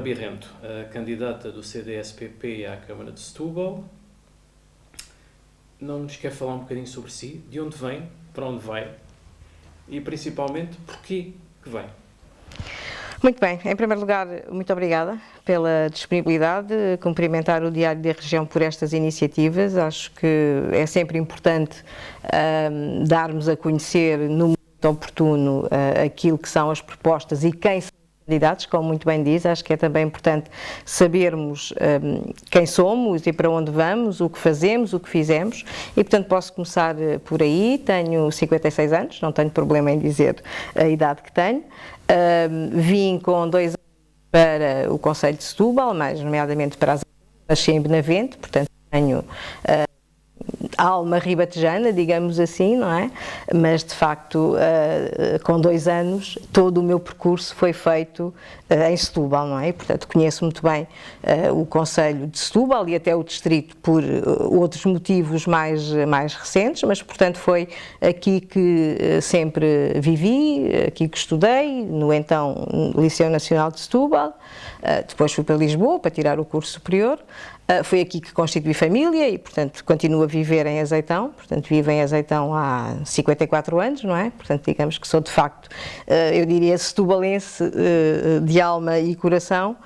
Birrento, a candidata do CDS-PP à Câmara de Setúbal, não nos quer falar um bocadinho sobre si, de onde vem, para onde vai e principalmente porquê que vem? Muito bem, em primeiro lugar, muito obrigada pela disponibilidade, cumprimentar o Diário da Região por estas iniciativas. Acho que é sempre importante darmos a conhecer no momento oportuno aquilo que são as propostas e quem são os candidatos, como muito bem diz. Acho que é também importante sabermos quem somos e para onde vamos, o que fazemos, o que fizemos, e portanto posso começar por aí. Tenho 56 anos, não tenho problema em dizer a idade que tenho. Vim com 2 anos para o Concelho de Setúbal, mais nomeadamente para as nasci em Benavente, portanto tenho alma ribatejana, digamos assim, não é? Mas de facto, com 2 anos, todo o meu percurso foi feito em Setúbal, não é? E, portanto, conheço muito bem o Concelho de Setúbal e até o distrito por outros motivos mais recentes, mas portanto foi aqui que sempre vivi, aqui que estudei, no então Liceu Nacional de Setúbal, depois fui para Lisboa para tirar o curso superior. Foi aqui que constituí família e, portanto, continuo a viver em Azeitão, portanto, vivo em Azeitão há 54 anos, não é? Portanto, digamos que sou, de facto, eu diria, setubalense de alma e coração.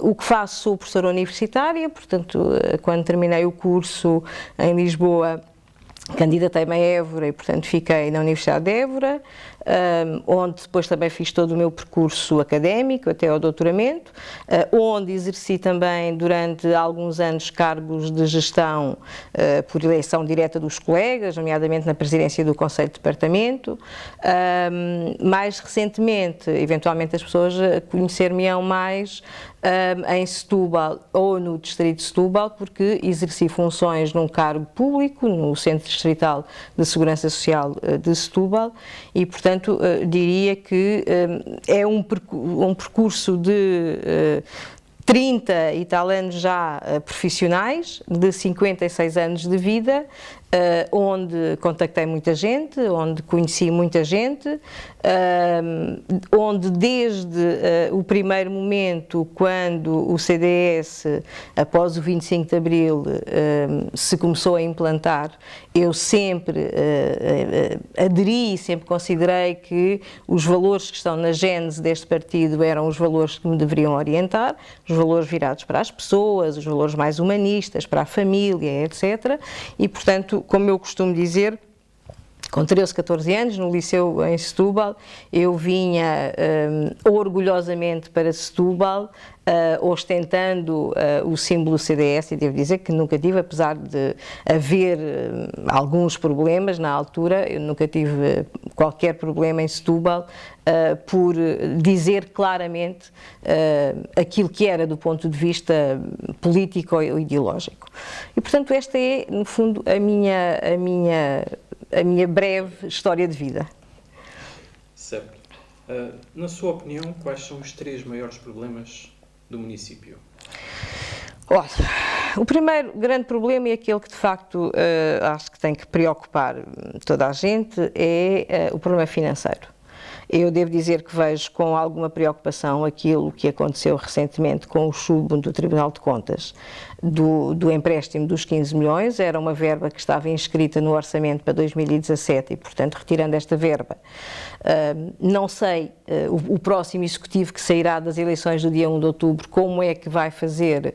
O que faço, sou professora universitária, portanto, quando terminei o curso em Lisboa, candidatei-me a Évora e, portanto, fiquei na Universidade de Évora, onde depois também fiz todo o meu percurso académico, até ao doutoramento, onde exerci também durante alguns anos cargos de gestão por eleição direta dos colegas, nomeadamente na presidência do Conselho de Departamento. Mais recentemente, eventualmente as pessoas conhecer-me-ão mais em Setúbal ou no distrito de Setúbal, porque exerci funções num cargo público, no Centro Distrital de Segurança Social de Setúbal, e portanto diria que é um percurso de 30 e tal anos já profissionais, de 56 anos de vida, onde contactei muita gente, onde conheci muita gente, onde desde o primeiro momento, quando o CDS, após o 25 de Abril, se começou a implantar, eu sempre aderi, sempre considerei que os valores que estão na gênese deste partido eram os valores que me deveriam orientar, os valores virados para as pessoas, os valores mais humanistas, para a família, etc. E, portanto, como eu costumo dizer, com 13, 14 anos, no liceu em Setúbal, eu vinha orgulhosamente para Setúbal, ostentando o símbolo CDS, e devo dizer que nunca tive, apesar de haver alguns problemas na altura, eu nunca tive qualquer problema em Setúbal por dizer claramente aquilo que era do ponto de vista político ou ideológico. E, portanto, esta é, no fundo, a minha breve história de vida. Certo. Na sua opinião, quais são os 3 maiores problemas do município? Olha, o primeiro grande problema, e aquele que de facto acho que tem que preocupar toda a gente, é o problema financeiro. Eu devo dizer que vejo com alguma preocupação aquilo que aconteceu recentemente com o chumbo do Tribunal de Contas do empréstimo dos 15 milhões, era uma verba que estava inscrita no orçamento para 2017 e, portanto, retirando esta verba, não sei o próximo executivo que sairá das eleições do dia 1 de outubro, como é que vai fazer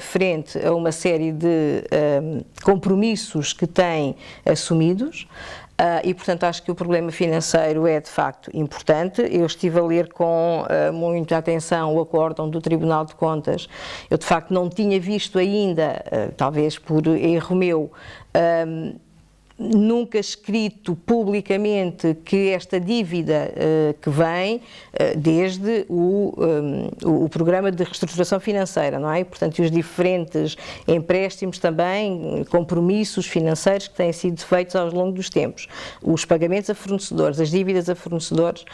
frente a uma série de compromissos que tem assumidos. E, portanto, acho que o problema financeiro é, de facto, importante. Eu estive a ler com muita atenção o acórdão do Tribunal de Contas. Eu, de facto, não tinha visto ainda, talvez por erro meu, nunca escrito publicamente que esta dívida que vem desde o programa de reestruturação financeira, não é? E, portanto, os diferentes empréstimos também, compromissos financeiros que têm sido feitos ao longo dos tempos, os pagamentos a fornecedores, as dívidas a fornecedores,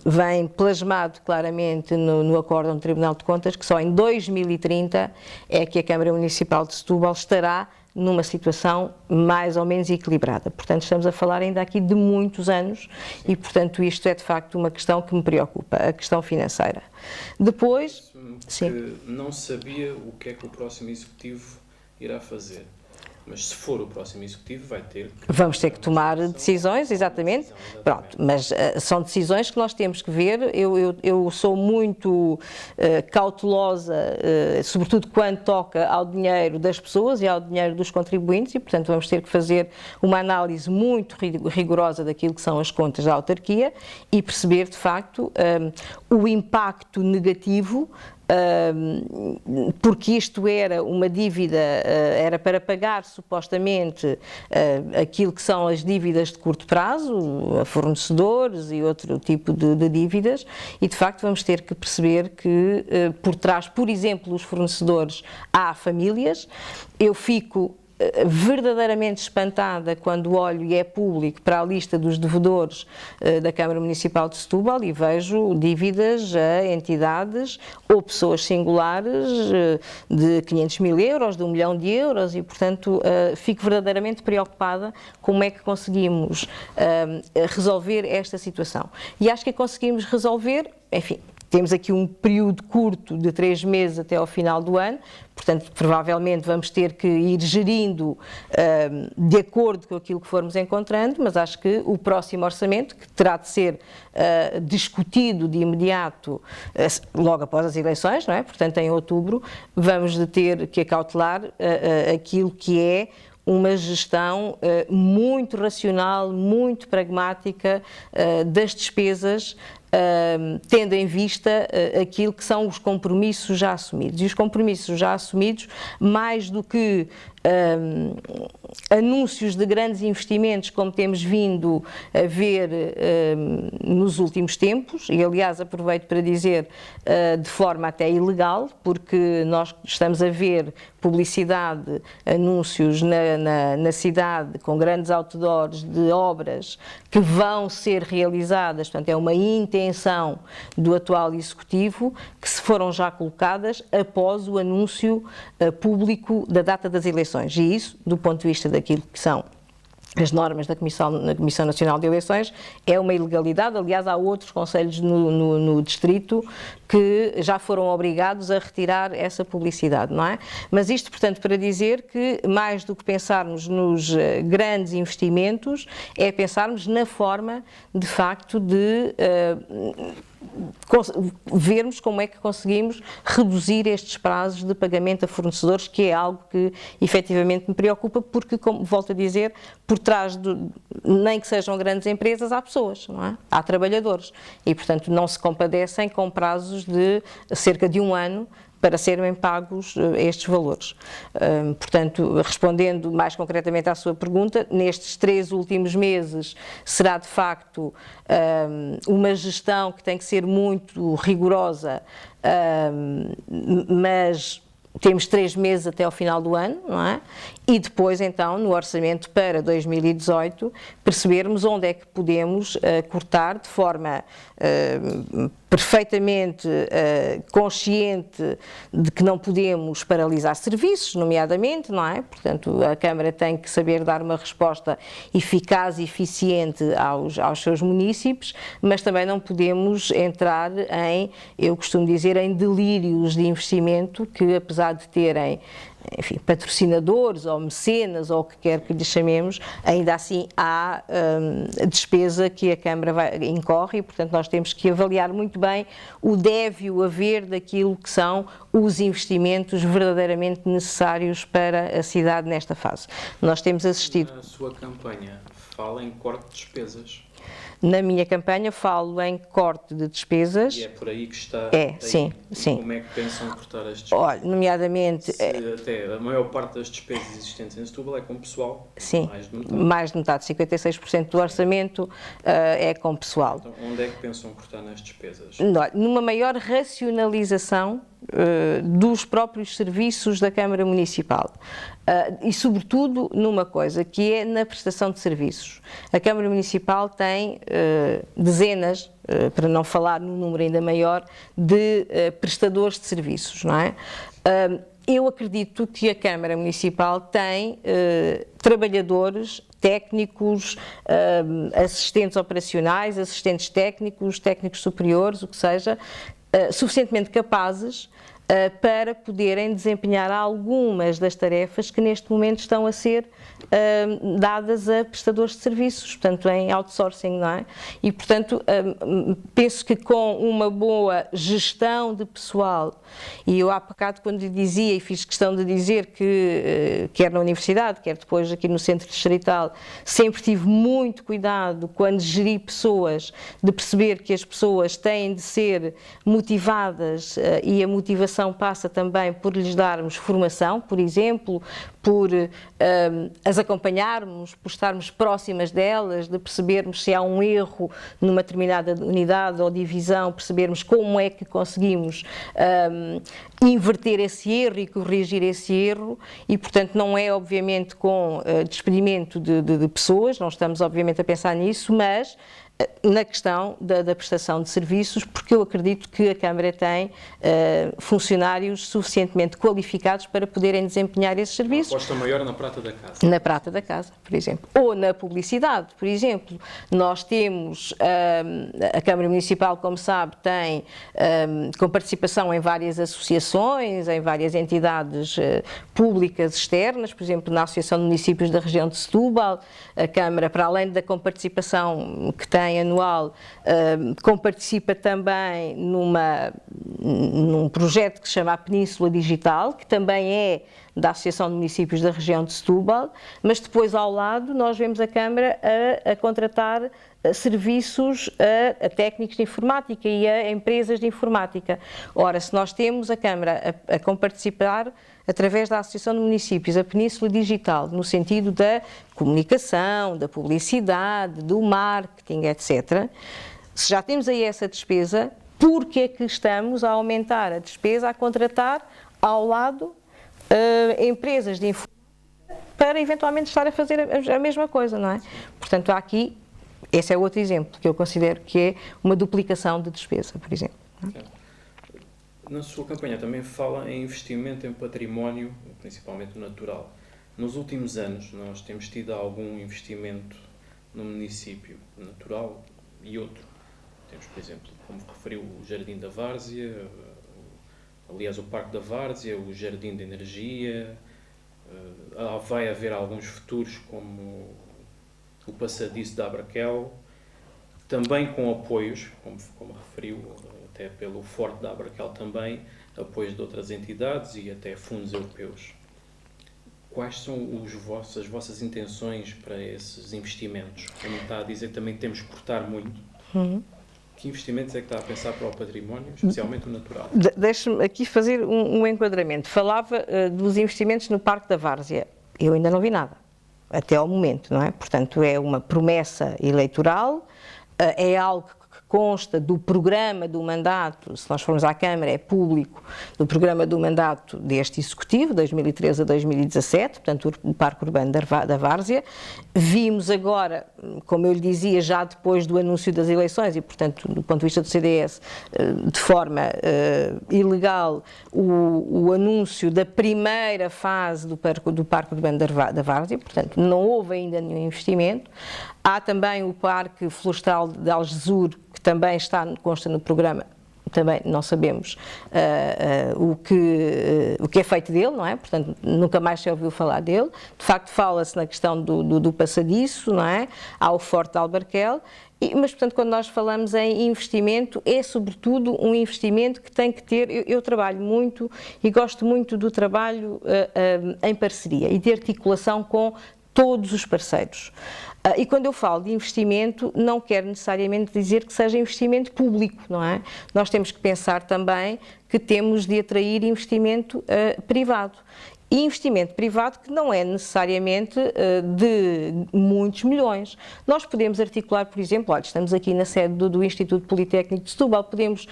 vem plasmado claramente no acórdão do Tribunal de Contas que só em 2030 é que a Câmara Municipal de Setúbal estará numa situação mais ou menos equilibrada. Portanto, estamos a falar ainda aqui de muitos anos e, portanto, isto é de facto uma questão que me preocupa, a questão financeira. Depois, que não sabia o que é que o próximo Executivo irá fazer. Mas se for o próximo Executivo, vai ter que... Vamos ter que tomar decisões, exatamente. Pronto, mas são decisões que nós temos que ver. Eu sou muito cautelosa, sobretudo quando toca ao dinheiro das pessoas e ao dinheiro dos contribuintes e, portanto, vamos ter que fazer uma análise muito rigorosa daquilo que são as contas da autarquia e perceber, de facto, o impacto negativo, porque isto era uma dívida, era para pagar supostamente aquilo que são as dívidas de curto prazo, a fornecedores e outro tipo de dívidas, e de facto vamos ter que perceber que por trás, por exemplo, dos fornecedores há famílias. Eu fico verdadeiramente espantada quando olho, e é público, para a lista dos devedores da Câmara Municipal de Setúbal e vejo dívidas a entidades ou pessoas singulares de 500 mil euros, de 1 milhão de euros e, portanto, fico verdadeiramente preocupada como é que conseguimos resolver esta situação. E acho que conseguimos resolver, enfim, temos aqui um período curto de 3 meses até ao final do ano, portanto, provavelmente vamos ter que ir gerindo de acordo com aquilo que formos encontrando, mas acho que o próximo orçamento, que terá de ser discutido de imediato, logo após as eleições, não é? Portanto, em outubro, vamos ter que acautelar aquilo que é uma gestão muito racional, muito pragmática das despesas, tendo em vista aquilo que são os compromissos já assumidos. E os compromissos já assumidos, mais do que anúncios de grandes investimentos, como temos vindo a ver nos últimos tempos, e aliás aproveito para dizer de forma até ilegal, porque nós estamos a ver publicidade, anúncios na cidade com grandes outdoors de obras que vão ser realizadas, portanto é uma intenção do atual Executivo que se foram já colocadas após o anúncio público da data das eleições. E isso, do ponto de vista daquilo que são as normas da Comissão Nacional de Eleições, é uma ilegalidade. Aliás, há outros concelhos no distrito que já foram obrigados a retirar essa publicidade, não é? Mas isto, portanto, para dizer que, mais do que pensarmos nos grandes investimentos, é pensarmos na forma, de facto, de vermos como é que conseguimos reduzir estes prazos de pagamento a fornecedores, que é algo que efetivamente me preocupa, porque, como volto a dizer, por trás, nem que sejam grandes empresas, há pessoas, não é? Há trabalhadores e, portanto, não se compadecem com prazos de cerca de 1 ano para serem pagos estes valores. Portanto, respondendo mais concretamente à sua pergunta, nestes 3 últimos meses será de facto uma gestão que tem que ser muito rigorosa, mas temos 3 meses até ao final do ano, não é? E depois, então, no orçamento para 2018, percebermos onde é que podemos cortar de forma perfeitamente consciente de que não podemos paralisar serviços, nomeadamente, não é? Portanto, a Câmara tem que saber dar uma resposta eficaz e eficiente aos seus munícipes, mas também não podemos entrar em, eu costumo dizer, em delírios de investimento que, apesar de terem, enfim, patrocinadores ou mecenas ou o que quer que lhe chamemos, ainda assim há despesa que a Câmara incorre e, portanto, nós temos que avaliar muito bem o deve e o haver daquilo que são os investimentos verdadeiramente necessários para a cidade nesta fase. Nós temos assistido... Na sua campanha fala em corte de despesas. Na minha campanha falo em corte de despesas. E é por aí que está. Sim. Como é que pensam cortar as despesas? Olha, nomeadamente... até a maior parte das despesas existentes em Setúbal é com pessoal. Sim, mais de metade. 56% do orçamento é com pessoal. Então, onde é que pensam cortar nas despesas? Numa maior racionalização dos próprios serviços da Câmara Municipal e, sobretudo, numa coisa que é na prestação de serviços. A Câmara Municipal tem dezenas, para não falar num número ainda maior, de prestadores de serviços, não é? eu acredito que a Câmara Municipal tem trabalhadores, técnicos, assistentes operacionais, assistentes técnicos, técnicos superiores, o que seja, suficientemente capazes para poderem desempenhar algumas das tarefas que neste momento estão a ser dadas a prestadores de serviços, portanto em outsourcing, não é? E portanto penso que com uma boa gestão de pessoal, e eu há bocado quando dizia e fiz questão de dizer que quer na universidade, quer depois aqui no centro distrital, sempre tive muito cuidado quando geri pessoas, de perceber que as pessoas têm de ser motivadas e a motivação passa também por lhes darmos formação, por exemplo, por as acompanharmos, por estarmos próximas delas, de percebermos se há um erro numa determinada unidade ou divisão, percebermos como é que conseguimos inverter esse erro e corrigir esse erro e, portanto, não é obviamente com despedimento de pessoas, não estamos obviamente a pensar nisso, mas na questão da prestação de serviços, porque eu acredito que a Câmara tem funcionários suficientemente qualificados para poderem desempenhar esses serviços. Uma aposta maior na prata da casa. Na prata da casa, por exemplo. Ou na publicidade, por exemplo. Nós temos, a Câmara Municipal, como sabe, tem com participação em várias associações, em várias entidades públicas externas, por exemplo, na Associação de Municípios da Região de Setúbal, a Câmara, para além da comparticipação que tem anual, comparticipa também num projeto que se chama a Península Digital, que também é da Associação de Municípios da Região de Setúbal, mas depois ao lado nós vemos a Câmara a contratar serviços a técnicos de informática e a empresas de informática. Ora, se nós temos a Câmara a comparticipar através da Associação de Municípios, a Península Digital, no sentido da comunicação, da publicidade, do marketing, etc., se já temos aí essa despesa, por que é que estamos a aumentar a despesa, a contratar ao lado empresas de informática para eventualmente estar a fazer a mesma coisa, não é? Portanto, há aqui, esse é outro exemplo que eu considero que é uma duplicação de despesa, por exemplo. Na sua campanha também fala em investimento em património, principalmente natural. Nos últimos anos nós temos tido algum investimento no município natural e outro. Temos, por exemplo, como referiu, o Jardim da Várzea, aliás o Parque da Várzea, o Jardim da Energia, vai haver alguns futuros como o Passadiço da Abraquel, também com apoios, como referiu, até pelo Forte da Abraquel também, apoios de outras entidades e até fundos europeus. Quais são as vossas intenções para esses investimentos? Como está a dizer, também temos que cortar muito. Que investimentos é que está a pensar para o património, especialmente o natural? Deixe-me aqui fazer um enquadramento. Falava dos investimentos no Parque da Várzea. Eu ainda não vi nada, até ao momento, não é? Portanto, é uma promessa eleitoral, é algo que consta do programa do mandato, se nós formos à Câmara, é público, do programa do mandato deste Executivo, 2013 a 2017, portanto, o Parque Urbano da Várzea. Vimos agora, como eu lhe dizia, já depois do anúncio das eleições e, portanto, do ponto de vista do CDS, de forma ilegal, o anúncio da primeira fase do Parque Urbano da Várzea, portanto, não houve ainda nenhum investimento. Há também o Parque Florestal de Algesur, que também consta no programa, também não sabemos o que é feito dele, não é? Portanto, nunca mais se ouviu falar dele. De facto, fala-se na questão do passadiço, não é? Há o Forte de Albarquel, mas, portanto, quando nós falamos em investimento, é sobretudo um investimento que tem que ter, eu trabalho muito e gosto muito do trabalho em parceria e de articulação com todos os parceiros. E quando eu falo de investimento, não quero necessariamente dizer que seja investimento público, não é? Nós temos que pensar também que temos de atrair investimento privado. E investimento privado que não é necessariamente de muitos milhões. Nós podemos articular, por exemplo, olha, estamos aqui na sede do Instituto Politécnico de Setúbal, podemos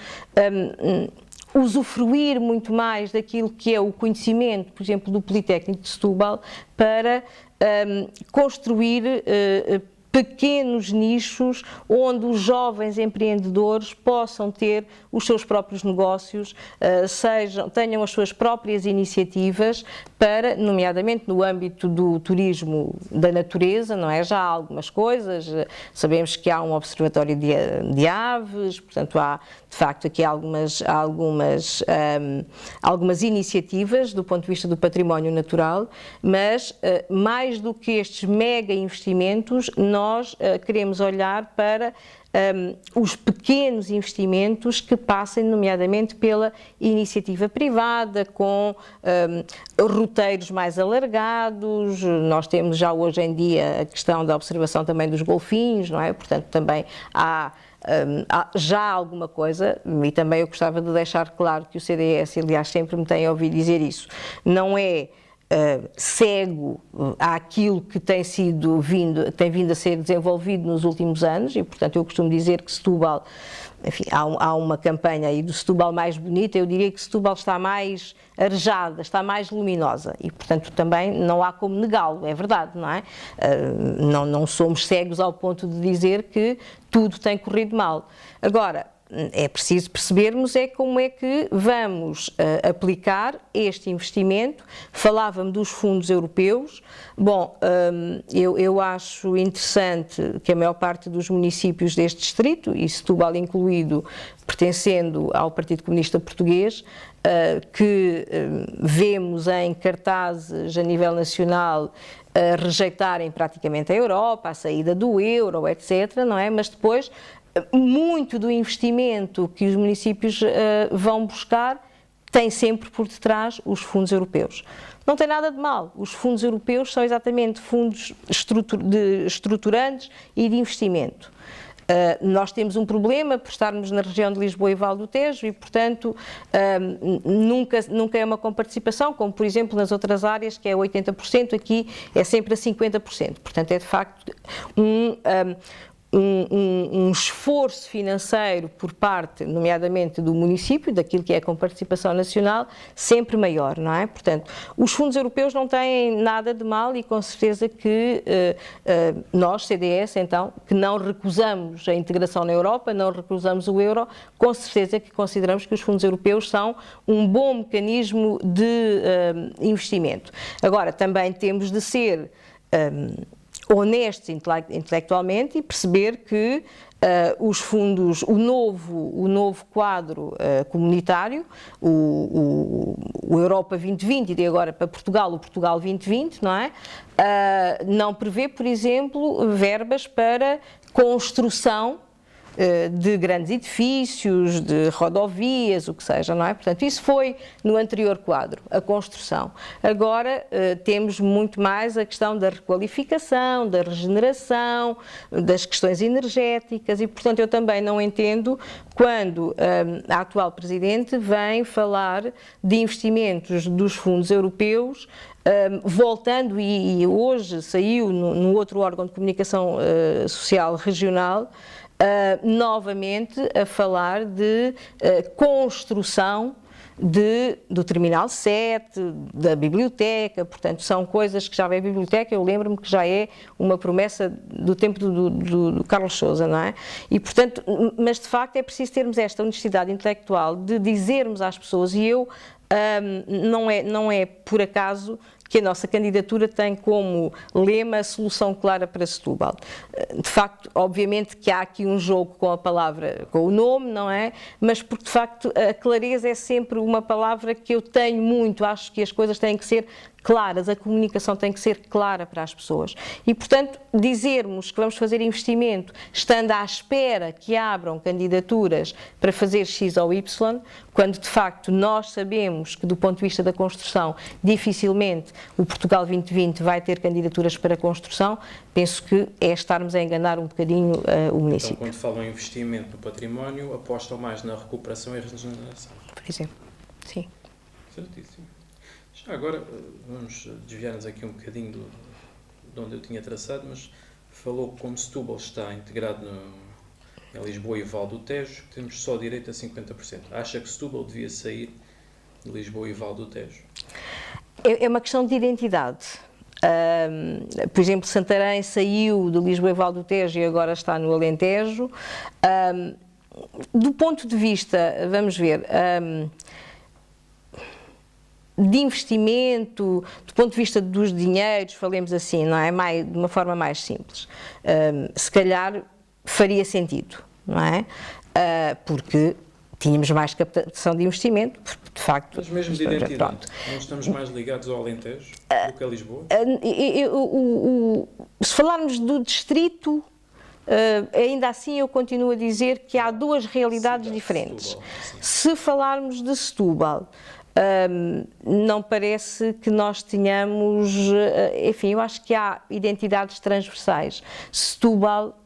usufruir muito mais daquilo que é o conhecimento, por exemplo, do Politécnico de Setúbal para construir pequenos nichos onde os jovens empreendedores possam ter os seus próprios negócios, tenham as suas próprias iniciativas para, nomeadamente no âmbito do turismo da natureza, não é? Já há algumas coisas, sabemos que há um observatório de aves, portanto há de facto aqui algumas iniciativas do ponto de vista do património natural, mas mais do que estes mega investimentos, nós queremos olhar para os pequenos investimentos que passem, nomeadamente, pela iniciativa privada, com roteiros mais alargados. Nós temos já hoje em dia a questão da observação também dos golfinhos, não é? Portanto, também há já alguma coisa, e também eu gostava de deixar claro que o CDS, aliás, sempre me tem ouvido dizer isso, não é cego àquilo que tem vindo a ser desenvolvido nos últimos anos, e portanto eu costumo dizer que Setúbal, enfim, há uma campanha aí do Setúbal mais bonita, eu diria que Setúbal está mais arejada, está mais luminosa, e portanto também não há como negá-lo, é verdade, não é? Não somos cegos ao ponto de dizer que tudo tem corrido mal. Agora, é preciso percebermos como é que vamos aplicar este investimento. Falava-me dos fundos europeus. Bom, eu acho interessante que a maior parte dos municípios deste distrito, e Setúbal incluído, pertencendo ao Partido Comunista Português, que vemos em cartazes a nível nacional rejeitarem praticamente a Europa, a saída do euro, etc., não é? Mas depois muito do investimento que os municípios vão buscar tem sempre por detrás os fundos europeus. Não tem nada de mal, os fundos europeus são exatamente fundos estruturantes e de investimento. Nós temos um problema por estarmos na região de Lisboa e Val do Tejo e, portanto, nunca é uma comparticipação, como por exemplo nas outras áreas, que é 80%, aqui é sempre a 50%. Portanto, é de facto um esforço financeiro por parte, nomeadamente do município, daquilo que é a comparticipação nacional, sempre maior, não é? Portanto, os fundos europeus não têm nada de mal e com certeza que nós, CDS, então, que não recusamos a integração na Europa, não recusamos o euro, com certeza que consideramos que os fundos europeus são um bom mecanismo de investimento. Agora, também temos de ser honestos intelectualmente e perceber que os fundos, o novo quadro comunitário, o Europa 2020 e de agora para Portugal, o Portugal 2020, não é? Não prevê, por exemplo, verbas para construção de grandes edifícios, de rodovias, o que seja, não é? Portanto, isso foi no anterior quadro, a construção. Agora temos muito mais a questão da requalificação, da regeneração, das questões energéticas e, portanto, eu também não entendo quando a atual Presidente vem falar de investimentos dos fundos europeus, voltando, e hoje saiu no outro órgão de comunicação social regional, novamente a falar de construção do Terminal 7, da biblioteca, portanto são coisas que já é a biblioteca, eu lembro-me que já é uma promessa do tempo do Carlos Sousa, não é? E portanto, mas de facto é preciso termos esta honestidade intelectual de dizermos às pessoas, e eu não é por acaso que a nossa candidatura tem como lema a solução clara para Setúbal. De facto, obviamente que há aqui um jogo com a palavra, com o nome, não é? Mas porque de facto a clareza é sempre uma palavra que eu tenho muito, acho que as coisas têm que ser claras, a comunicação tem que ser clara para as pessoas. E, portanto, dizermos que vamos fazer investimento estando à espera que abram candidaturas para fazer X ou Y, quando de facto nós sabemos que do ponto de vista da construção dificilmente o Portugal 2020 vai ter candidaturas para construção, penso que é estarmos a enganar um bocadinho o município. Então, quando falam em investimento no património, apostam mais na recuperação e regeneração. Por exemplo, sim. Certíssimo. Já agora, vamos desviar-nos aqui um bocadinho de onde eu tinha traçado, mas falou que como Setúbal está integrado em Lisboa e Val do Tejo, temos só direito a 50%. Acha que Setúbal devia sair de Lisboa e Val do Tejo? É uma questão de identidade. Por exemplo, Santarém saiu de Lisboa e Val do Tejo e agora está no Alentejo. Do ponto de vista, vamos ver, de investimento, do ponto de vista dos dinheiros, falemos assim, não é? De uma forma mais simples. Se calhar faria sentido, não é? Porque tínhamos mais captação de investimento, porque de facto... Mas mesmo de identidade, não estamos mais ligados ao Alentejo do que a Lisboa? Se falarmos do distrito, ainda assim eu continuo a dizer que há duas realidades diferentes. Se falarmos de Setúbal, não parece que nós tenhamos, enfim, eu acho que há identidades transversais. Setúbal,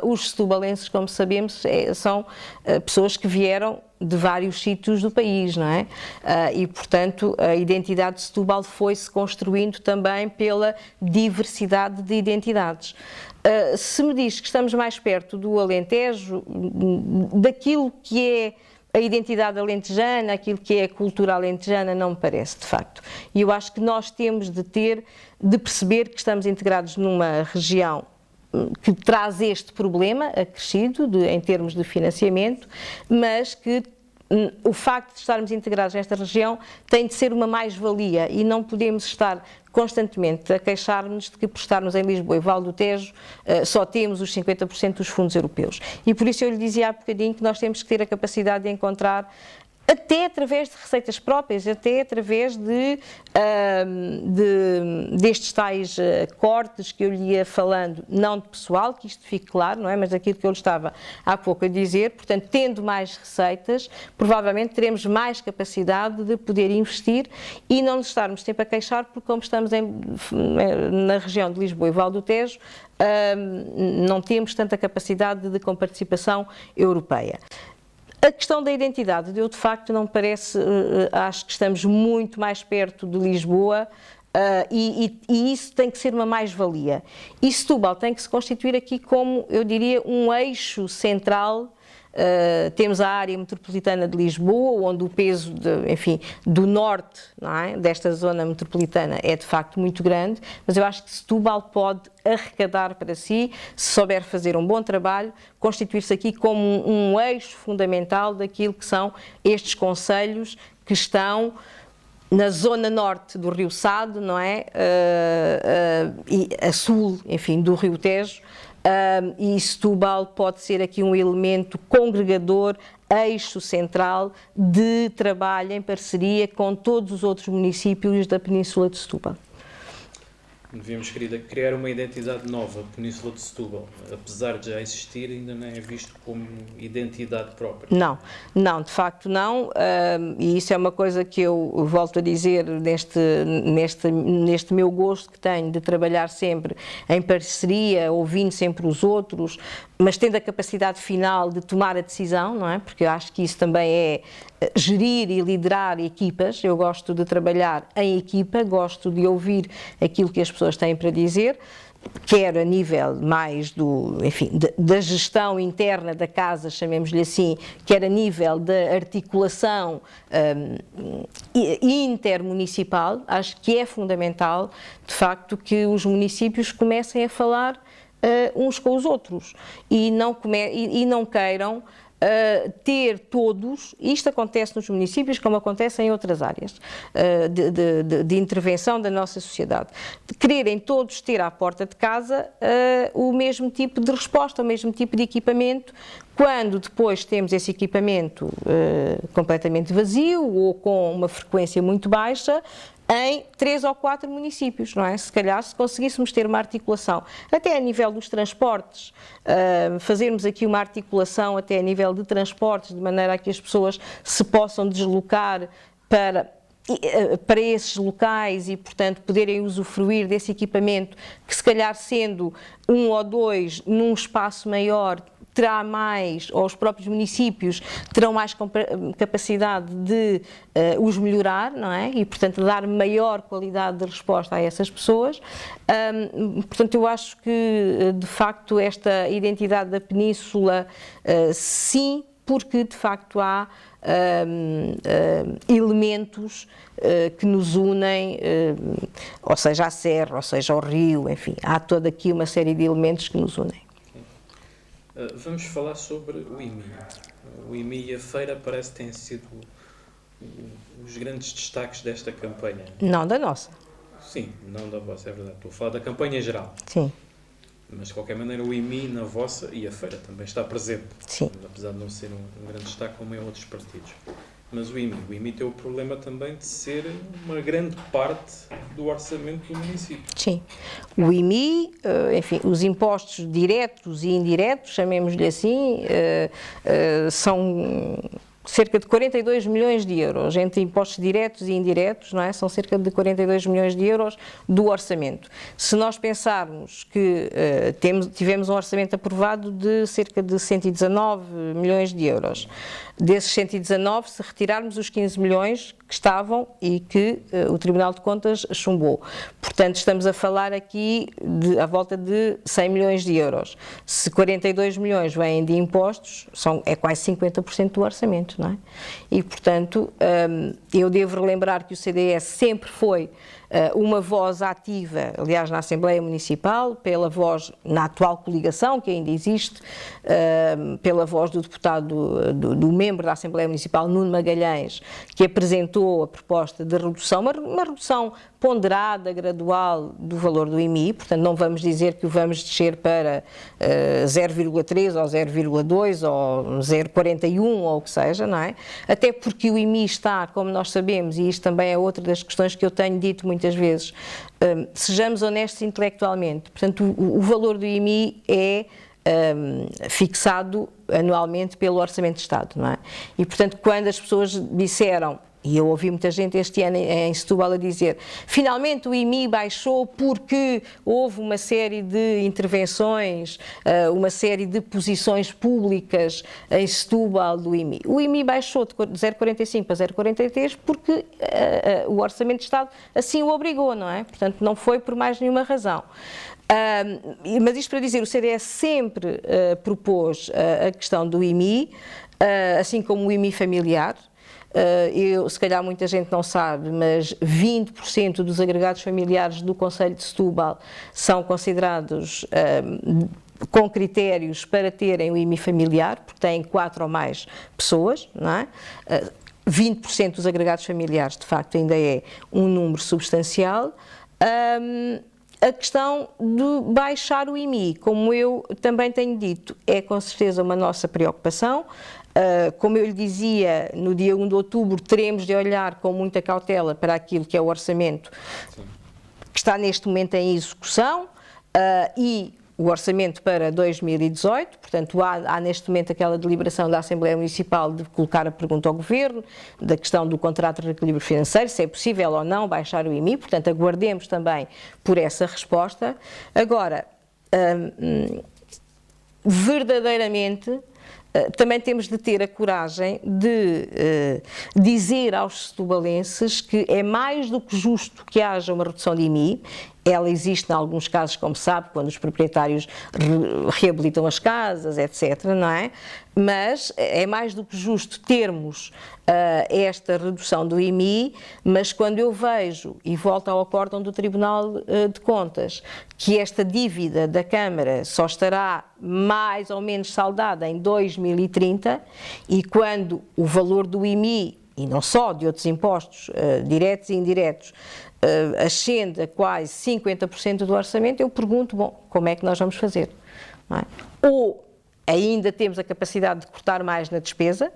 os setubalenses, como sabemos, são pessoas que vieram de vários sítios do país, não é? E, portanto, a identidade de Setúbal foi-se construindo também pela diversidade de identidades. Se me diz que estamos mais perto do Alentejo, daquilo que é a identidade alentejana, aquilo que é a cultura alentejana, não me parece, de facto. E eu acho que nós temos de perceber que estamos integrados numa região que traz este problema acrescido em termos de financiamento, mas que o facto de estarmos integrados nesta região tem de ser uma mais-valia e não podemos estar constantemente a queixar-nos de que por estarmos em Lisboa e Val do Tejo só temos os 50% dos fundos europeus. E por isso eu lhe dizia há bocadinho que nós temos que ter a capacidade de encontrar, até através de receitas próprias, até através destes tais cortes que eu lhe ia falando, não de pessoal, que isto fique claro, não é? Mas daquilo que eu lhe estava há pouco a dizer, portanto, tendo mais receitas, provavelmente teremos mais capacidade de poder investir e não nos estarmos sempre a queixar, porque como estamos na região de Lisboa e Val do Tejo, não temos tanta capacidade de comparticipação europeia. A questão da identidade, eu de facto não me parece, acho que estamos muito mais perto de Lisboa e isso tem que ser uma mais-valia. E Setúbal tem que se constituir aqui como, eu diria, um eixo central. Temos a área metropolitana de Lisboa, onde o peso, do norte, não é? Desta zona metropolitana é de facto muito grande, mas eu acho que Setúbal pode arrecadar para si, se souber fazer um bom trabalho, constituir-se aqui como um eixo fundamental daquilo que são estes concelhos que estão na zona norte do Rio Sado, não é? E a sul, enfim, do Rio Tejo. E Setúbal pode ser aqui um elemento congregador, eixo central de trabalho em parceria com todos os outros municípios da Península de Setúbal. Devíamos criar uma identidade nova, Península de Setúbal. Apesar de já existir, ainda não é visto como identidade própria. Não, de facto não, e isso é uma coisa que eu volto a dizer neste meu gosto que tenho de trabalhar sempre em parceria, ouvindo sempre os outros, mas tendo a capacidade final de tomar a decisão, não é? Porque eu acho que isso também é gerir e liderar equipas. Eu gosto de trabalhar em equipa, gosto de ouvir aquilo que as pessoas têm para dizer, quer a nível mais da gestão interna da casa, chamemos-lhe assim, quer a nível da articulação intermunicipal. Acho que é fundamental, de facto, que os municípios comecem a falar uns com os outros e não queiram ter todos, isto acontece nos municípios como acontece em outras áreas de intervenção da nossa sociedade, de quererem todos ter à porta de casa o mesmo tipo de resposta, o mesmo tipo de equipamento, quando depois temos esse equipamento completamente vazio ou com uma frequência muito baixa, em 3 ou 4 municípios, não é? Se calhar, se conseguíssemos ter uma articulação, até a nível dos transportes, fazermos aqui uma articulação até a nível de transportes, de maneira a que as pessoas se possam deslocar para esses locais e, portanto, poderem usufruir desse equipamento, que se calhar sendo 1 ou 2 num espaço maior, terá mais, ou os próprios municípios terão mais capacidade de os melhorar, não é? E, portanto, dar maior qualidade de resposta a essas pessoas. Portanto, eu acho que, de facto, esta identidade da Península, sim, porque de facto há elementos que nos unem, ou seja, a serra, ou seja, ao rio, enfim, há toda aqui uma série de elementos que nos unem. Vamos falar sobre o IMI. O IMI e a feira parece que têm sido os grandes destaques desta campanha. Não da nossa. Sim, não da vossa, é verdade. Estou a falar da campanha geral. Sim. Mas, de qualquer maneira, o IMI na vossa e a feira também está presente. Sim. Apesar de não ser um grande destaque como em outros partidos. Mas o IMI tem o problema também de ser uma grande parte do orçamento do município. Sim. O IMI, enfim, os impostos diretos e indiretos, chamemos-lhe assim, são cerca de 42 milhões de euros, entre impostos diretos e indiretos, não é? São cerca de 42 milhões de euros do orçamento. Se nós pensarmos que tivemos um orçamento aprovado de cerca de 119 milhões de euros, desses 119, se retirarmos os 15 milhões que estavam e que o Tribunal de Contas chumbou. Portanto, estamos a falar aqui à volta de 100 milhões de euros. Se 42 milhões vêm de impostos, é quase 50% do orçamento, não é? E, portanto, eu devo relembrar que o CDS sempre foi uma voz ativa, aliás, na Assembleia Municipal, pela voz na atual coligação, que ainda existe, pela voz do deputado, do membro da Assembleia Municipal, Nuno Magalhães, que apresentou a proposta de redução, uma redução ponderada, gradual do valor do IMI, portanto não vamos dizer que o vamos descer para 0,3 ou 0,2 ou 0,41 ou o que seja, não é? Até porque o IMI está, como nós sabemos, e isto também é outra das questões que eu tenho dito muitas vezes, sejamos honestos intelectualmente, portanto o valor do IMI é fixado anualmente pelo Orçamento de Estado, não é? E portanto quando as pessoas disseram, e eu ouvi muita gente este ano em Setúbal a dizer, finalmente o IMI baixou porque houve uma série de intervenções, uma série de posições públicas em Setúbal do IMI. O IMI baixou de 0,45 para 0,43 porque o Orçamento de Estado assim o obrigou, não é? Portanto, não foi por mais nenhuma razão. Mas isto para dizer, o CDS sempre propôs a questão do IMI, assim como o IMI familiar. Se calhar muita gente não sabe, mas 20% dos agregados familiares do Concelho de Setúbal são considerados com critérios para terem o IMI familiar, porque têm 4 ou mais pessoas, não é? 20% dos agregados familiares, de facto, ainda é um número substancial. A questão de baixar o IMI, como eu também tenho dito, é com certeza uma nossa preocupação. Como eu lhe dizia, no dia 1 de outubro teremos de olhar com muita cautela para aquilo que é o orçamento que está neste momento em execução e o orçamento para 2018, portanto há neste momento aquela deliberação da Assembleia Municipal de colocar a pergunta ao Governo, da questão do contrato de reequilíbrio financeiro, se é possível ou não baixar o IMI, portanto aguardemos também por essa resposta. Agora, verdadeiramente, também temos de ter a coragem de dizer aos setubalenses que é mais do que justo que haja uma redução de IMI. Ela existe em alguns casos, como sabe, quando os proprietários reabilitam as casas, etc., não é? Mas é mais do que justo termos esta redução do IMI, mas quando eu vejo, e volto ao acórdão do Tribunal de Contas, que esta dívida da Câmara só estará mais ou menos saldada em 2030, e quando o valor do IMI, e não só de outros impostos, diretos e indiretos, ascende a quase 50% do orçamento, eu pergunto, bom, como é que nós vamos fazer? Não é? Ou ainda temos a capacidade de cortar mais na despesa,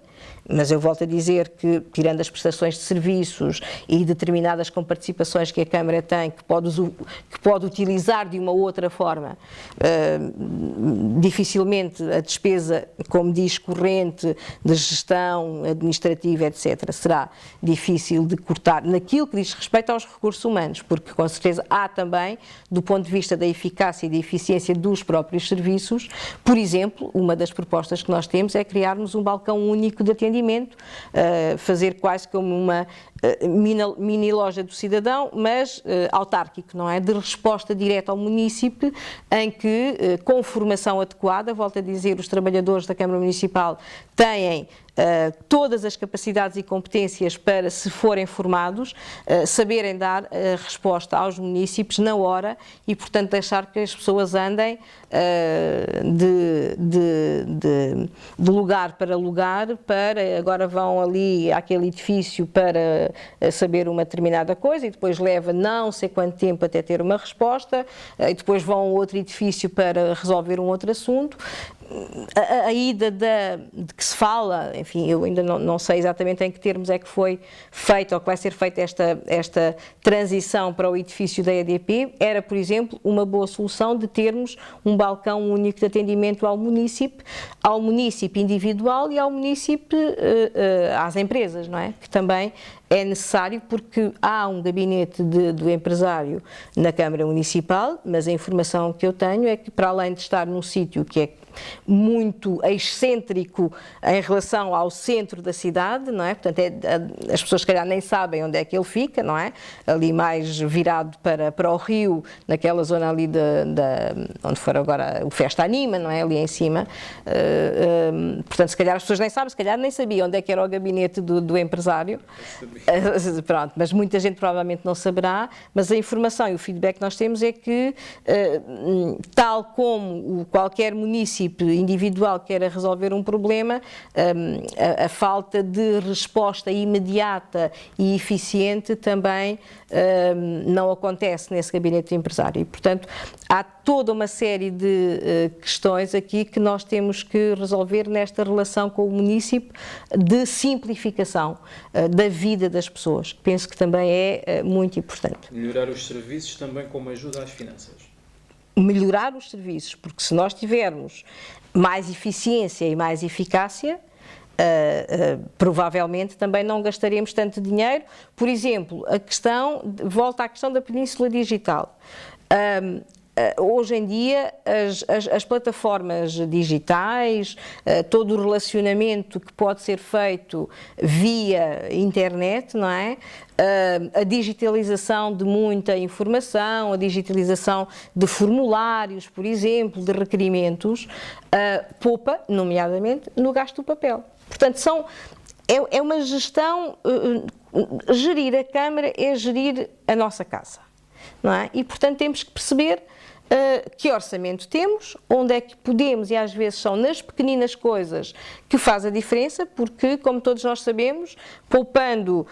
mas eu volto a dizer que, tirando as prestações de serviços e determinadas comparticipações que a Câmara tem, que pode utilizar de uma outra forma, dificilmente a despesa, como diz, corrente, de gestão administrativa, etc., será difícil de cortar naquilo que diz respeito aos recursos humanos, porque com certeza há também, do ponto de vista da eficácia e da eficiência dos próprios serviços, por exemplo, uma das propostas que nós temos é criarmos um balcão único de atendimento, fazer quase como uma mini loja do cidadão, mas autárquico, não é? De resposta direta ao munícipe, em que, com formação adequada, volto a dizer, os trabalhadores da Câmara Municipal têm todas as capacidades e competências para, se forem formados, saberem dar resposta aos munícipes na hora e, portanto, deixar que as pessoas andem de lugar para lugar, agora vão ali àquele edifício para saber uma determinada coisa e depois leva não sei quanto tempo até ter uma resposta, e depois vão a outro edifício para resolver um outro assunto. A ida de que se fala, enfim, eu ainda não sei exatamente em que termos é que foi feita ou que vai ser feita esta transição para o edifício da EDP, era, por exemplo, uma boa solução de termos um balcão único de atendimento ao munícipe individual e ao munícipe, às empresas, não é? Que também é necessário porque há um gabinete do empresário na Câmara Municipal, mas a informação que eu tenho é que, para além de estar num sítio que é muito excêntrico em relação ao centro da cidade, não é? Portanto, as pessoas, se calhar, nem sabem onde é que ele fica, não é? Ali mais virado para o rio, naquela zona ali onde for agora o Festa Anima, não é? Ali em cima. Portanto, se calhar as pessoas nem sabem, se calhar nem sabiam onde é que era o gabinete do empresário. Pronto, mas muita gente provavelmente não saberá, mas a informação e o feedback que nós temos é que, tal como qualquer munícipe individual queira resolver um problema, a falta de resposta imediata e eficiente também não acontece nesse gabinete de empresário. E, portanto, há toda uma série de questões aqui que nós temos que resolver nesta relação com o munícipe de simplificação da vida das pessoas. Penso que também é muito importante. Melhorar os serviços também como ajuda às finanças. Melhorar os serviços, porque se nós tivermos mais eficiência e mais eficácia, provavelmente também não gastaremos tanto dinheiro. Por exemplo, volta à questão da Península Digital. Hoje em dia, as plataformas digitais, todo o relacionamento que pode ser feito via internet, não é? A digitalização de muita informação, a digitalização de formulários, por exemplo, de requerimentos, poupa, nomeadamente, no gasto do papel. Portanto, é uma gestão, gerir a Câmara é gerir a nossa casa, não é? E, portanto, temos que perceber que orçamento temos, onde é que podemos, e às vezes são nas pequeninas coisas que faz a diferença, porque, como todos nós sabemos, poupando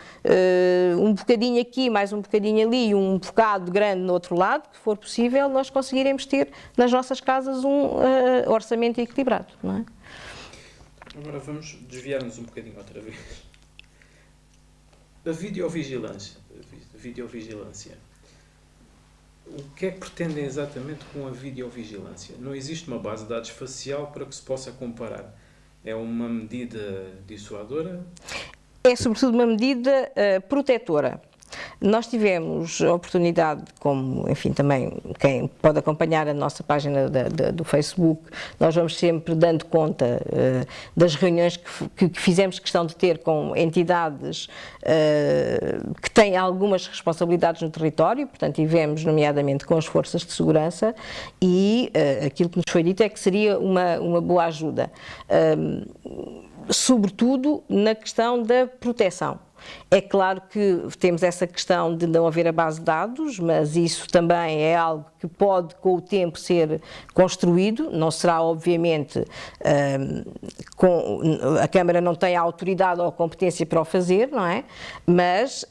um bocadinho aqui, mais um bocadinho ali, um bocado grande no outro lado, que for possível, nós conseguiremos ter nas nossas casas um orçamento equilibrado, não é? Agora vamos desviar-nos um bocadinho outra vez. A videovigilância. O que é que pretendem exatamente com a videovigilância? Não existe uma base de dados facial para que se possa comparar. É uma medida dissuadora? É, sobretudo, uma medida protetora. Nós tivemos a oportunidade, como, enfim, também quem pode acompanhar a nossa página do Facebook, nós vamos sempre dando conta das reuniões que fizemos questão de ter com entidades que têm algumas responsabilidades no território, portanto, tivemos nomeadamente com as forças de segurança e aquilo que nos foi dito é que seria uma boa ajuda, sobretudo na questão da proteção. É claro que temos essa questão de não haver a base de dados, mas isso também é algo que pode, com o tempo, ser construído. Não será, obviamente, a Câmara não tem a autoridade ou a competência para o fazer, não é? Mas,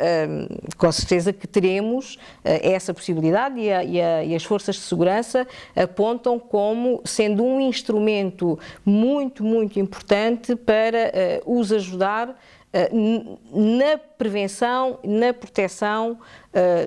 com certeza que teremos essa possibilidade e as forças de segurança apontam como sendo um instrumento muito, muito importante para os ajudar na prevenção, na proteção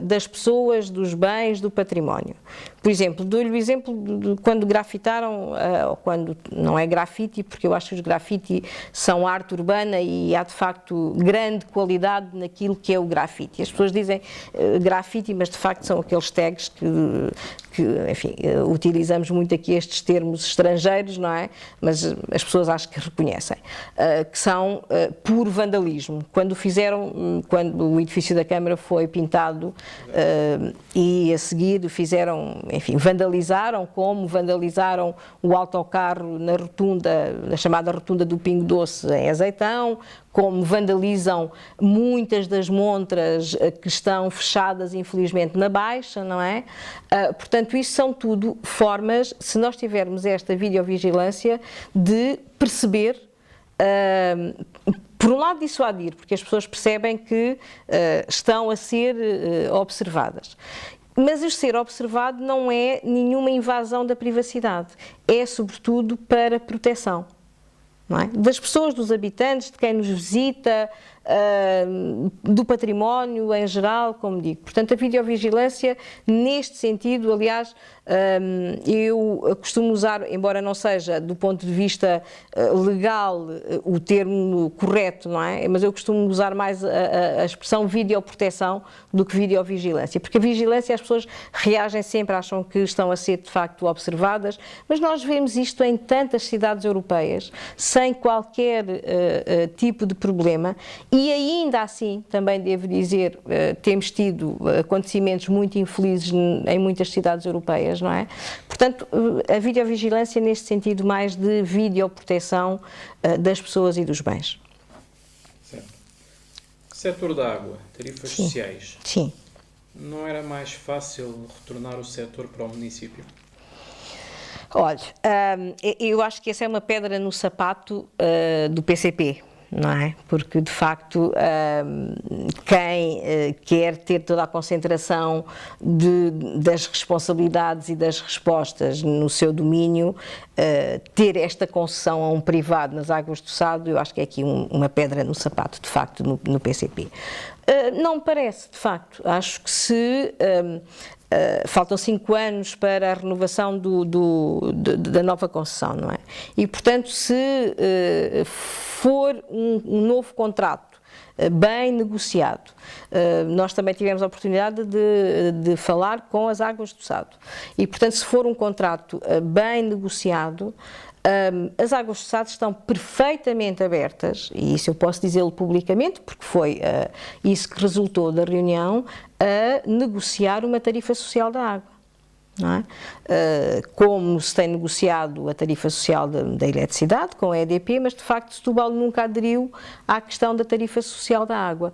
das pessoas, dos bens, do património. Por exemplo, dou-lhe o exemplo de quando grafitaram, ou quando não é grafite, porque eu acho que os grafite são arte urbana e há de facto grande qualidade naquilo que é o grafite. As pessoas dizem grafite, mas de facto são aqueles tags que, enfim, utilizamos muito aqui estes termos estrangeiros, não é? Mas as pessoas acho que reconhecem, que são puro vandalismo. Quando o edifício da Câmara foi pintado e a seguir fizeram, enfim, vandalizaram o autocarro na chamada rotunda do Pingo Doce em Azeitão, como vandalizam muitas das montras que estão fechadas, infelizmente, na Baixa, não é? Portanto, isso são tudo formas, se nós tivermos esta videovigilância, de perceber, por um lado dissuadir, porque as pessoas percebem que estão a ser observadas. Mas o ser observado não é nenhuma invasão da privacidade, é sobretudo para proteção. Não é? Das pessoas, dos habitantes, de quem nos visita, do património em geral, como digo. Portanto, a videovigilância, neste sentido, aliás, eu costumo usar, embora não seja do ponto de vista legal o termo correto, não é? Mas eu costumo usar mais a expressão videoproteção do que videovigilância, porque a vigilância as pessoas reagem sempre, acham que estão a ser de facto observadas, mas nós vemos isto em tantas cidades europeias, sem qualquer tipo de problema, e ainda assim, também devo dizer, temos tido acontecimentos muito infelizes em muitas cidades europeias, não é? Portanto, a videovigilância neste sentido mais de videoproteção das pessoas e dos bens. Certo. Setor da água, tarifas sociais. Sim. Não era mais fácil retornar o setor para o município? Olha, eu acho que essa é uma pedra no sapato do PCP. Não é? Porque, de facto, quem quer ter toda a concentração das responsabilidades e das respostas no seu domínio, ter esta concessão a um privado nas águas do Sado, eu acho que é aqui uma pedra no sapato, de facto, no PCP. Não me parece, de facto. Acho que se... faltam 5 anos para a renovação da nova concessão, não é? E, portanto, se for um novo contrato bem negociado, nós também tivemos a oportunidade de falar com as águas do Sado, e, portanto, se for um contrato bem negociado, as águas do Sado estão perfeitamente abertas, e isso eu posso dizê-lo publicamente, porque foi isso que resultou da reunião, a negociar uma tarifa social da água. Não é? Como se tem negociado a tarifa social da eletricidade com a EDP, mas de facto Setúbal nunca aderiu à questão da tarifa social da água.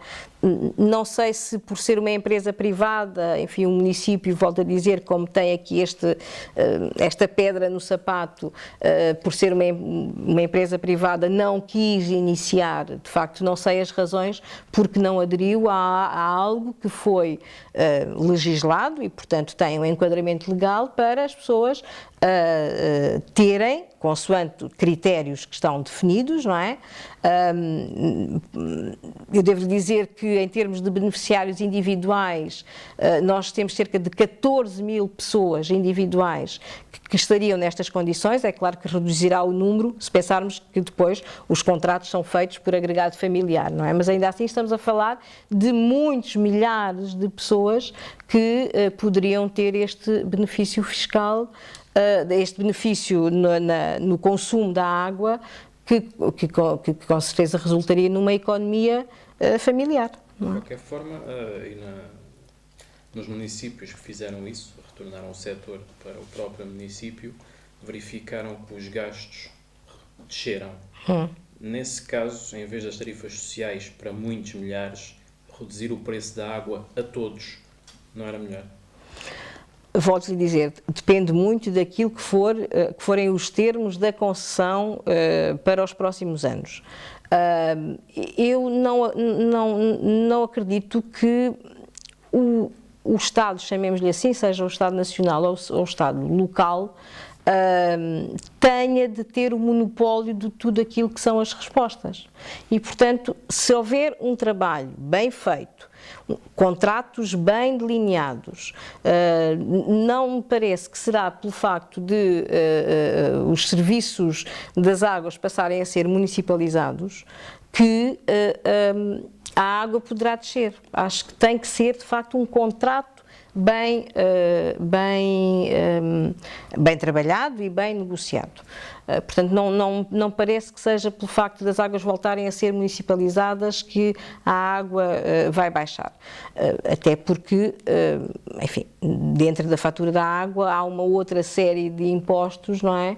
Não sei se por ser uma empresa privada, enfim, o município, volto a dizer, como tem aqui esta pedra no sapato, por ser uma empresa privada, não quis iniciar, de facto não sei as razões, porque não aderiu a algo que foi legislado e, portanto, tem um enquadramento legal para as pessoas terem, consoante critérios que estão definidos, não é? Eu devo dizer que, em termos de beneficiários individuais, nós temos cerca de 14 mil pessoas individuais que estariam nestas condições. É claro que reduzirá o número se pensarmos que depois os contratos são feitos por agregado familiar, não é? Mas ainda assim estamos a falar de muitos milhares de pessoas que poderiam ter este benefício fiscal, este benefício no consumo da água, que com certeza resultaria numa economia familiar. De qualquer forma, nos municípios que fizeram isso, retornaram o setor para o próprio município, verificaram que os gastos desceram. Nesse caso, em vez das tarifas sociais para muitos milhares, reduzir o preço da água a todos, não era melhor? Volto-lhe a dizer, depende muito daquilo que forem os termos da concessão para os próximos anos. Eu não acredito que o Estado, chamemos-lhe assim, seja o Estado Nacional ou o Estado local, tenha de ter o monopólio de tudo aquilo que são as respostas. E, portanto, se houver um trabalho bem feito, contratos bem delineados, não me parece que será pelo facto de os serviços das águas passarem a ser municipalizados que a água poderá descer. Acho que tem que ser, de facto, um contrato bem trabalhado e bem negociado. Portanto, não parece que seja pelo facto das águas voltarem a ser municipalizadas que a água vai baixar. Até porque, enfim, dentro da fatura da água há uma outra série de impostos, não é?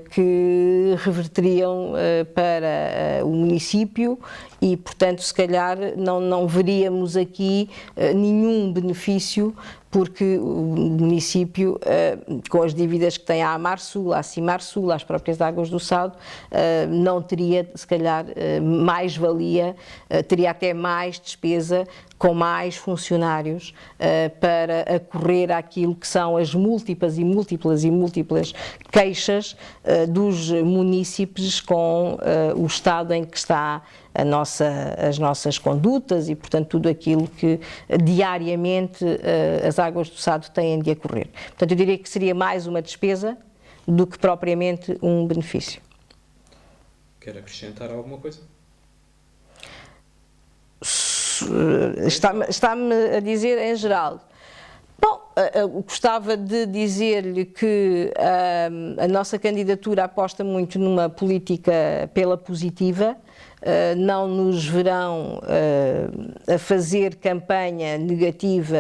Que reverteriam para o município e, portanto, se calhar não veríamos aqui nenhum benefício, porque o município, com as dívidas que tem à Amarsul, à Cimarsul, às próprias Águas do Sado, não teria, se calhar, mais valia, teria até mais despesa, com mais funcionários, para acorrer àquilo que são as múltiplas queixas dos munícipes com o estado em que está as nossas condutas e, portanto, tudo aquilo que diariamente as Águas do Sado têm de acorrer. Portanto, eu diria que seria mais uma despesa do que propriamente um benefício. Quer acrescentar alguma coisa? Está-me a dizer em geral. Bom, gostava de dizer-lhe que a nossa candidatura aposta muito numa política pela positiva. Não nos verão a fazer campanha negativa,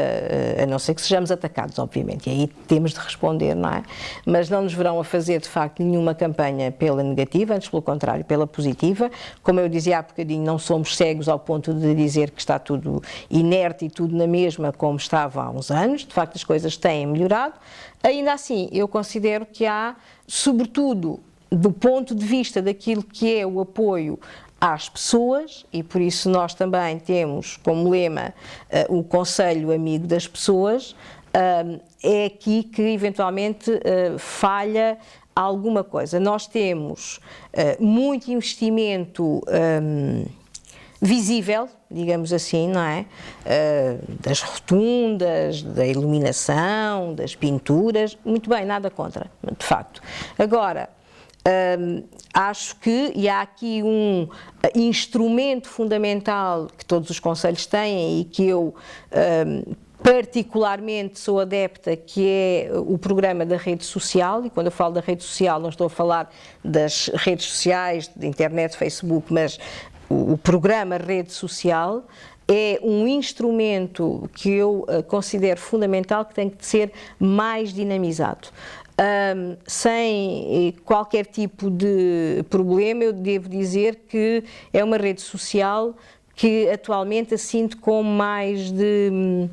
a não ser que sejamos atacados, obviamente, e aí temos de responder, não é? Mas não nos verão a fazer, de facto, nenhuma campanha pela negativa, antes pelo contrário, pela positiva. Como eu dizia há bocadinho, não somos cegos ao ponto de dizer que está tudo inerte e tudo na mesma como estava há uns anos. De facto, as coisas têm melhorado. Ainda assim, eu considero que há, sobretudo, do ponto de vista daquilo que é o apoio às pessoas, e por isso nós também temos como lema o Conselho Amigo das Pessoas, é aqui que eventualmente falha alguma coisa. Nós temos muito investimento visível, digamos assim, não é? Das rotundas, da iluminação, das pinturas, muito bem, nada contra, de facto. Agora, acho que, e há aqui um instrumento fundamental que todos os conselhos têm e que eu particularmente sou adepta, que é o programa da rede social, e quando eu falo da rede social não estou a falar das redes sociais, de internet, Facebook, mas o programa rede social é um instrumento que eu considero fundamental, que tem que ser mais dinamizado. Sem qualquer tipo de problema, eu devo dizer que é uma rede social que atualmente a sinto como mais de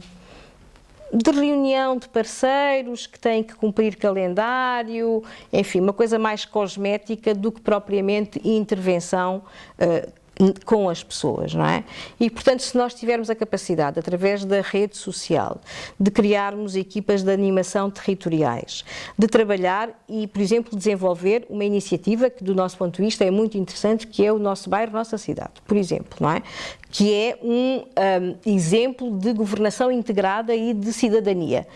reunião de parceiros que têm que cumprir calendário, enfim, uma coisa mais cosmética do que propriamente intervenção com as pessoas, não é? E, portanto, se nós tivermos a capacidade, através da rede social, de criarmos equipas de animação territoriais, de trabalhar e, por exemplo, desenvolver uma iniciativa que, do nosso ponto de vista, é muito interessante, que é o Nosso Bairro, Nossa Cidade, por exemplo, não é? Que é um exemplo de governação integrada e de cidadania,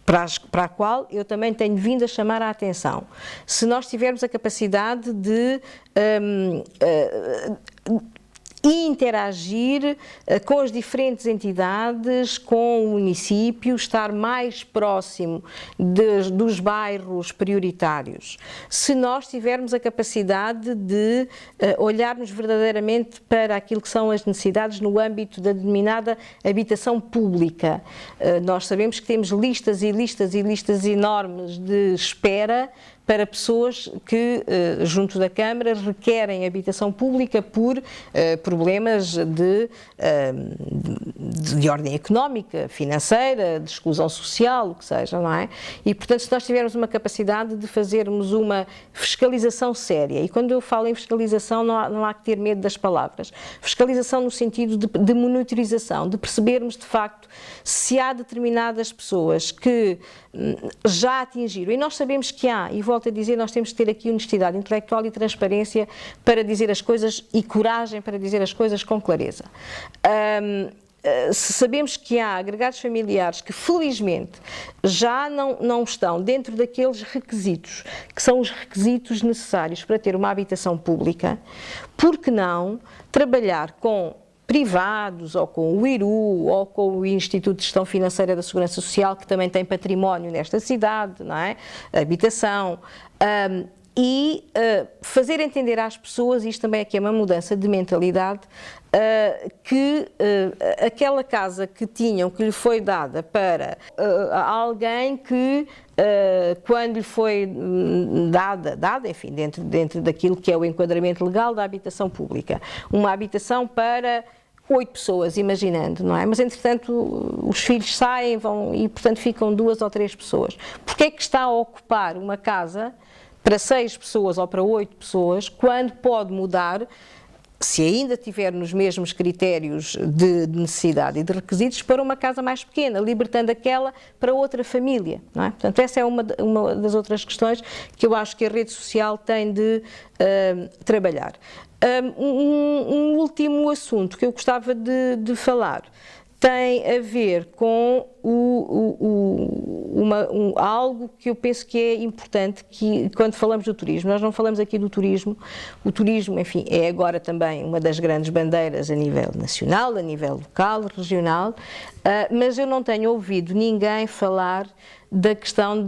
para a qual eu também tenho vindo a chamar a atenção. Se nós tivermos a capacidade de interagir com as diferentes entidades, com o município, estar mais próximo dos bairros prioritários. Se nós tivermos a capacidade de olharmos verdadeiramente para aquilo que são as necessidades no âmbito da denominada habitação pública. Nós sabemos que temos listas e listas e listas enormes de espera para pessoas que, junto da Câmara, requerem habitação pública por problemas de ordem económica, financeira, de exclusão social, o que seja, não é? E, portanto, se nós tivermos uma capacidade de fazermos uma fiscalização séria, e quando eu falo em fiscalização não há que ter medo das palavras, fiscalização no sentido de monitorização, de percebermos de facto se há determinadas pessoas que já atingiram, e nós sabemos que há, e volto a dizer, nós temos que ter aqui honestidade intelectual e transparência para dizer as coisas e coragem para dizer as coisas com clareza. Se sabemos que há agregados familiares que felizmente já não estão dentro daqueles requisitos, que são os requisitos necessários para ter uma habitação pública, por que não trabalhar com privados, ou com o IRU, ou com o Instituto de Gestão Financeira da Segurança Social, que também tem património nesta cidade, não é? Habitação, e fazer entender às pessoas, isto também aqui é uma mudança de mentalidade, que aquela casa que tinham, que lhe foi dada para alguém que, quando lhe foi dada, enfim, dentro daquilo que é o enquadramento legal da habitação pública, uma habitação para 8 pessoas, imaginando, não é? Mas, entretanto, os filhos saem, vão, e, portanto, ficam 2 ou 3 pessoas. Porquê é que está a ocupar uma casa para 6 pessoas ou para 8 pessoas, quando pode mudar, se ainda tiver nos mesmos critérios de necessidade e de requisitos, para uma casa mais pequena, libertando aquela para outra família, não é? Portanto, essa é uma das outras questões que eu acho que a rede social tem de trabalhar. Um último assunto que eu gostava de falar tem a ver com algo que eu penso que é importante, que quando falamos do turismo, nós não falamos aqui do turismo, o turismo, enfim, é agora também uma das grandes bandeiras a nível nacional, a nível local, regional, mas eu não tenho ouvido ninguém falar da questão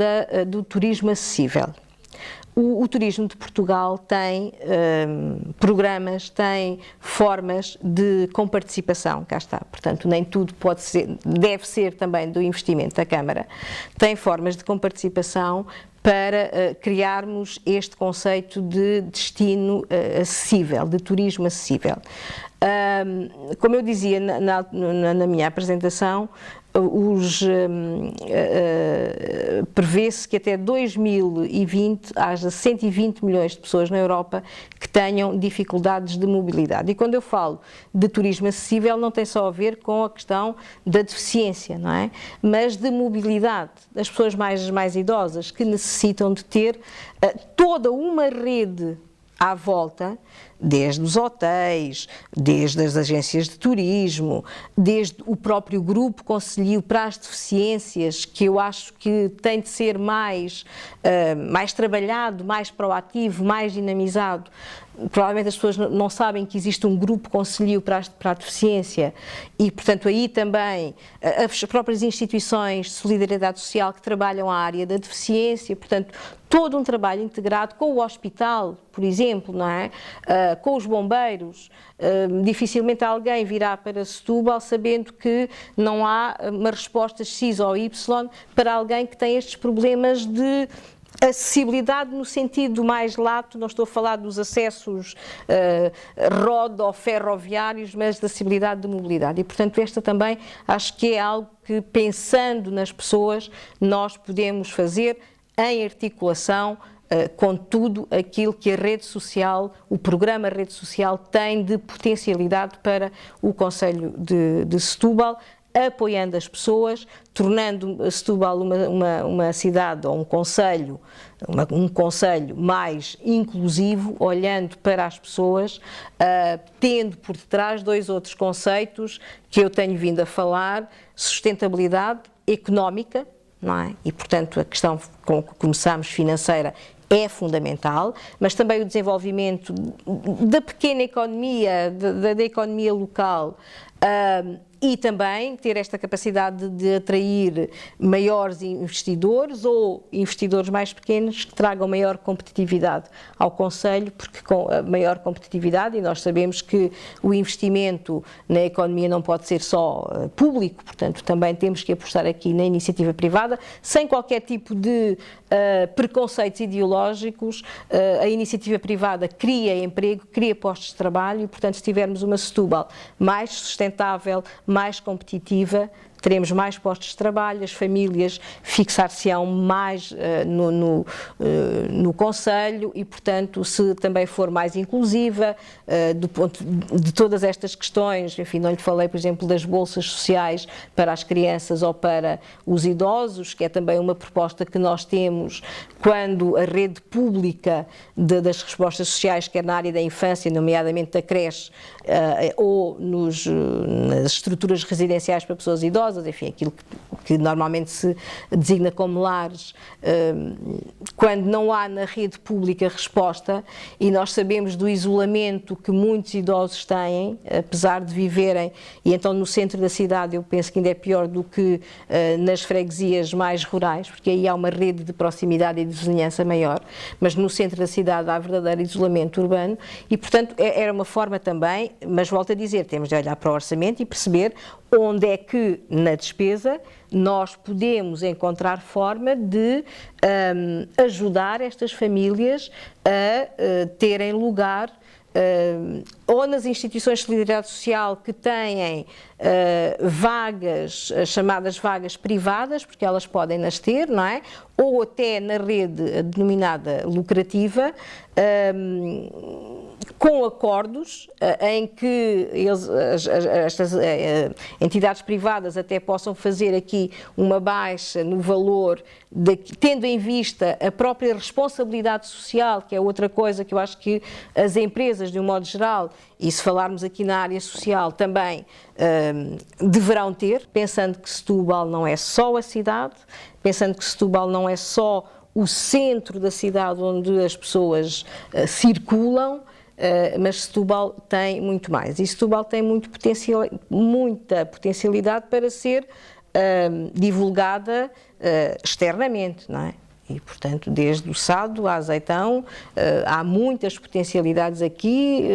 do turismo acessível. O turismo de Portugal tem programas, tem formas de comparticipação, cá está, portanto nem tudo pode ser, deve ser também do investimento da Câmara, tem formas de comparticipação para criarmos este conceito de destino acessível, de turismo acessível. Como eu dizia na minha apresentação, prevê-se que até 2020 haja 120 milhões de pessoas na Europa que tenham dificuldades de mobilidade. E quando eu falo de turismo acessível, não tem só a ver com a questão da deficiência, não é? Mas de mobilidade das pessoas mais idosas, que necessitam de ter toda uma rede à volta, desde os hotéis, desde as agências de turismo, desde o próprio grupo conselhio para as deficiências, que eu acho que tem de ser mais trabalhado, mais proativo, mais dinamizado. Provavelmente as pessoas não sabem que existe um grupo conselhio para a deficiência e, portanto, aí também as próprias instituições de solidariedade social que trabalham a área da deficiência, portanto, todo um trabalho integrado com o hospital, por exemplo, não é? Com os bombeiros. Dificilmente alguém virá para Setúbal sabendo que não há uma resposta X ou Y para alguém que tem estes problemas de acessibilidade no sentido mais lato, não estou a falar dos acessos ou ferroviários, mas da acessibilidade de mobilidade. E, portanto, esta também acho que é algo que, pensando nas pessoas, nós podemos fazer em articulação com tudo aquilo que a rede social, o programa Rede Social tem de potencialidade para o Concelho de Setúbal, apoiando as pessoas, tornando Setúbal uma cidade ou um concelho mais inclusivo, olhando para as pessoas, tendo por detrás 2 outros conceitos que eu tenho vindo a falar: sustentabilidade económica, não é? E, portanto, a questão com que começamos, financeira, é fundamental, mas também o desenvolvimento da pequena economia, da economia local, e também ter esta capacidade de atrair maiores investidores ou investidores mais pequenos que tragam maior competitividade ao Concelho, porque com a maior competitividade, e nós sabemos que o investimento na economia não pode ser só público, portanto também temos que apostar aqui na iniciativa privada, sem qualquer tipo de preconceitos ideológicos. A iniciativa privada cria emprego, cria postos de trabalho e, portanto, se tivermos uma Setúbal mais sustentável, mais competitiva, teremos mais postos de trabalho, as famílias fixar-se-ão mais no concelho e, portanto, se também for mais inclusiva, do ponto de todas estas questões, enfim, não lhe falei, por exemplo, das bolsas sociais para as crianças ou para os idosos, que é também uma proposta que nós temos quando a rede pública das respostas sociais, quer na área da infância, nomeadamente da creche, ou nas estruturas residenciais para pessoas idosas, enfim, aquilo que normalmente se designa como lares, quando não há na rede pública resposta, e nós sabemos do isolamento que muitos idosos têm, apesar de viverem, e então no centro da cidade eu penso que ainda é pior do que nas freguesias mais rurais, porque aí há uma rede de proximidade e de vizinhança maior, mas no centro da cidade há verdadeiro isolamento urbano e, portanto, era uma forma também, mas volto a dizer, temos de olhar para o orçamento e perceber onde é que, na despesa, nós podemos encontrar forma de ajudar estas famílias a terem lugar ou nas instituições de solidariedade social que têm vagas, chamadas vagas privadas, porque elas podem nas ter, não é? Ou até na rede denominada lucrativa, com acordos em que estas entidades privadas até possam fazer aqui uma baixa no valor, tendo em vista a própria responsabilidade social, que é outra coisa que eu acho que as empresas, de um modo geral, e se falarmos aqui na área social também, deverão ter, pensando que Setúbal não é só a cidade, pensando que Setúbal não é só o centro da cidade onde as pessoas circulam, mas Setúbal tem muito mais. E Setúbal tem muita potencialidade para ser divulgada externamente, não é? E, portanto, desde o Sado a Azeitão, há muitas potencialidades aqui,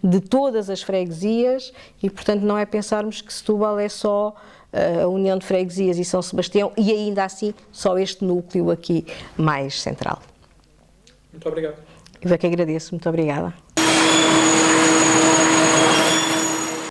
de todas as freguesias, e, portanto, não é pensarmos que Setúbal é só a União de Freguesias e São Sebastião, e ainda assim só este núcleo aqui mais central. Muito obrigado. Eu é que agradeço, muito obrigada.